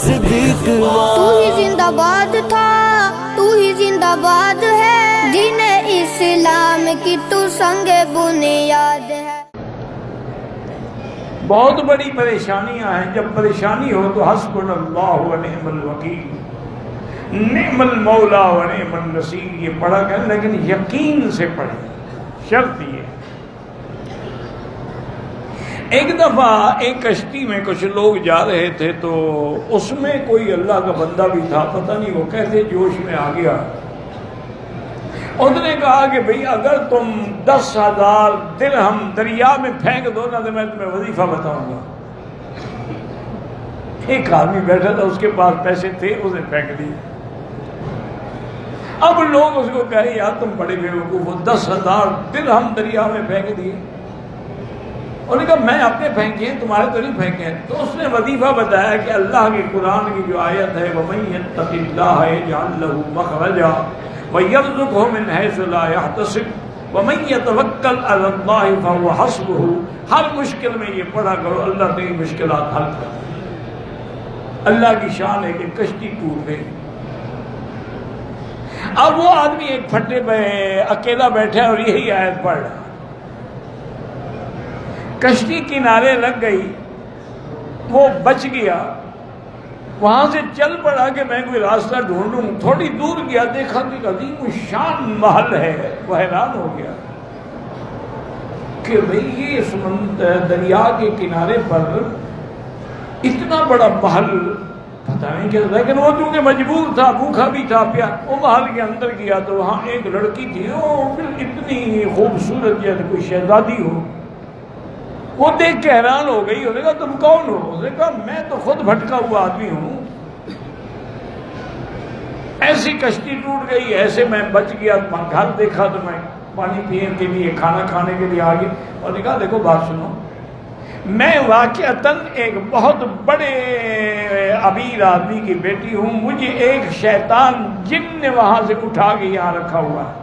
صدیق تو ہی زندہ باد تھا، تو ہی زندہ باد ہے، دین اسلام کی تو سنگ بنیاد ہے۔ بہت بڑی پریشانیاں ہیں، جب پریشانی ہو تو حسبنا اللہ و نعم الوکیل، نعم المولا و نعم النصیر یہ پڑھا کریں، لیکن یقین سے پڑھیں، شرط یہ۔ ایک دفعہ ایک کشتی میں کچھ لوگ جا رہے تھے، تو اس میں کوئی اللہ کا بندہ بھی تھا، پتہ نہیں وہ کیسے جوش میں آ گیا۔ اس نے کہا کہ بھئی اگر تم 10,000 درہم دریا میں پھینک دو نا تو میں تمہیں وظیفہ بتاؤں گا۔ ایک آدمی بیٹھا تھا، اس کے پاس پیسے تھے، اس نے پھینک دیے۔ اب لوگ اس کو کہے یار تم بڑے بیوقوف ہو، 10,000 درہم دریا میں پھینک دیے۔ انہوں نے کہا میں اپنے پھینکے ہیں، تمہارے تو نہیں پھینکے ہیں۔ تو اس نے وظیفہ بتایا کہ اللہ کے قرآن کی جو آیت ہے وَمَن يَتَّقِ اللَّهَ يَجْعَل لَّهُ مَخْرَجًا وَيَرْزُقْهُ مِنْ حَيْثُ لَا يَحْتَسِبُ وَمَن يَتَوَكَّلْ عَلَى اللَّهِ فَهُوَ حَسْبُهُ۔ ہر مشکل میں یہ پڑھا کرو، اللہ تیری مشکلات حل کر۔ اللہ کی شان ہے کہ کشتی ٹوٹ گئی۔ اب وہ آدمی ایک پھٹے پہ اکیلا بیٹھا ہے اور یہی آیت پڑھ رہا، کشتی کنارے لگ گئی، وہ بچ گیا، وہاں سے چل پڑا کہ میں کوئی راستہ ڈھونڈوں۔ تھوڑی دور گیا، دیکھا کہ عظیم الشان محل ہے، وہ حیران ہو گیا کہ بھئی یہ سمندر دریا کے کنارے پر اتنا بڑا محل پتہ نہیں کیا، لیکن وہ چونکہ مجبور تھا، بھوکا بھی تھا، وہ محل کے اندر گیا تو وہاں ایک لڑکی تھی، اتنی خوبصورت جیسے کوئی شہزادی ہو۔ وہ دیکھ کے حیران ہو گئی، انہوں نے کہا تم کون ہو؟ اس نے کہا میں تو خود بھٹکا ہوا آدمی ہوں، ایسی کشتی ٹوٹ گئی، ایسے میں بچ گیا، گھر دیکھا تو میں پانی پینے کے لیے کھانا کھانے کے لیے آ گیا۔ اور نے کہا دیکھو بات سنو، میں واقعتاً ایک بہت بڑے امیر آدمی کی بیٹی ہوں، مجھے ایک شیطان جن نے وہاں سے اٹھا کے یہاں رکھا ہوا ہے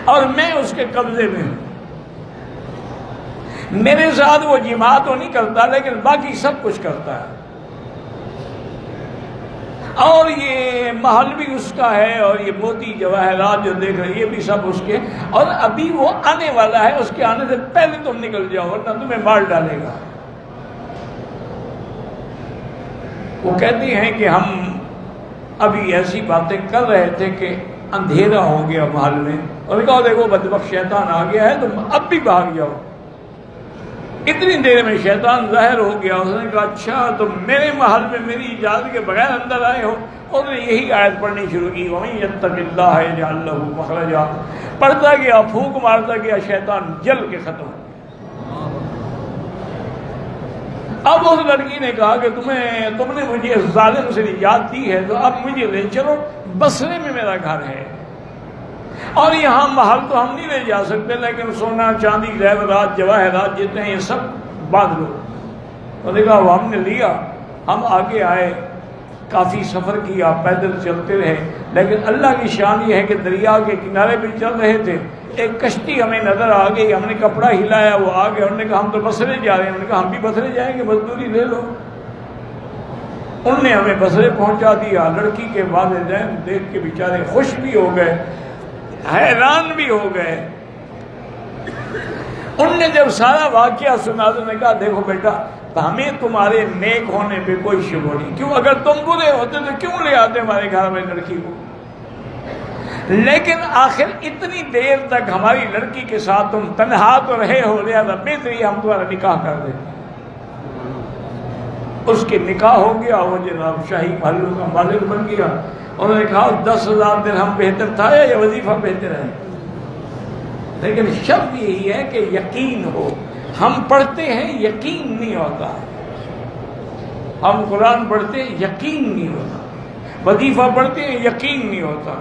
اور میں اس کے قبضے میں ہوں۔ میرے ساتھ وہ جماع تو نہیں کرتا لیکن باقی سب کچھ کرتا ہے، اور یہ محل بھی اس کا ہے، اور یہ موتی جواہرات جو دیکھ رہے یہ بھی سب اس کے، اور ابھی وہ آنے والا ہے، اس کے آنے سے پہلے تم نکل جاؤ ورنہ تمہیں مار ڈالے گا۔ وہ کہتی ہیں کہ ہم ابھی ایسی باتیں کر رہے تھے کہ اندھیرا ہو گیا محل میں، اور کہا دیکھو بدبخت شیطان آ گیا ہے، تم اب بھی بھاگ جاؤ۔ اتنی دیر میں شیطان ظاہر ہو گیا، اس نے کہا اچھا تم میرے محل میں میری اجازت کے بغیر اندر آئے ہو؟ اس نے یہی آیت پڑھنی شروع کی وَمَن يَتَّقِ اللَّهَ يَجْعَل لَّهُ مَخْرَجًا، پڑھتا گیا، پھونک مارتا گیا، شیطان جل کے ختم۔ اب اس لڑکی نے کہا کہ تم نے مجھے اس ظالم سے نجات دی ہے تو اب مجھے لے چلو، بصرے میں میرا گھر ہے، اور یہاں محل تو ہم نہیں لے جا سکتے لیکن سونا چاندی زیورات جواہرات جتنے ہیں یہ سب باندھ لو۔ تو نے کہا وہ ہم نے لیا، ہم آگے آئے، کافی سفر کیا، پیدل چلتے رہے، لیکن اللہ کی شان یہ ہے کہ دریا کے کنارے پہ چل رہے تھے، ایک کشتی ہمیں نظر آ گئی، ہم نے کپڑا ہلایا، وہ آ گیا، انہوں نے کہا ہم تو بصرے جا رہے ہیں، انہوں نے کہا ہم بھی بصرے جائیں گے، مزدوری لے لو۔ انہوں نے ہمیں بصرے پہنچا دیا۔ لڑکی کے والدین دیکھ کے بیچارے خوش بھی ہو گئے، حیران بھی ہو گئے۔ ان نے جب سارا واقعہ سنا تو نے کہا دیکھو بیٹا ہمیں تمہارے نیک ہونے پہ کوئی شبہ نہیں، کیوں اگر تم برے ہوتے تو کیوں لے آتے ہمارے گھر میں لڑکی کو، لیکن آخر اتنی دیر تک ہماری لڑکی کے ساتھ تم تنہا تو رہے ہو، لہذا بہتری ہم تمہارا نکاح کر دیں۔ اس کے نکاح ہو گیا، وہ جناب شاہی محلوں کا مالک بن گیا۔ انہوں نے کہا 10,000 درہم بہتر تھا یا یہ وظیفہ بہتر ہے؟ لیکن شرط یہی ہے کہ یقین ہو۔ ہم پڑھتے ہیں یقین نہیں ہوتا، ہم قرآن پڑھتے ہیں یقین نہیں ہوتا، وظیفہ پڑھتے ہیں یقین نہیں ہوتا۔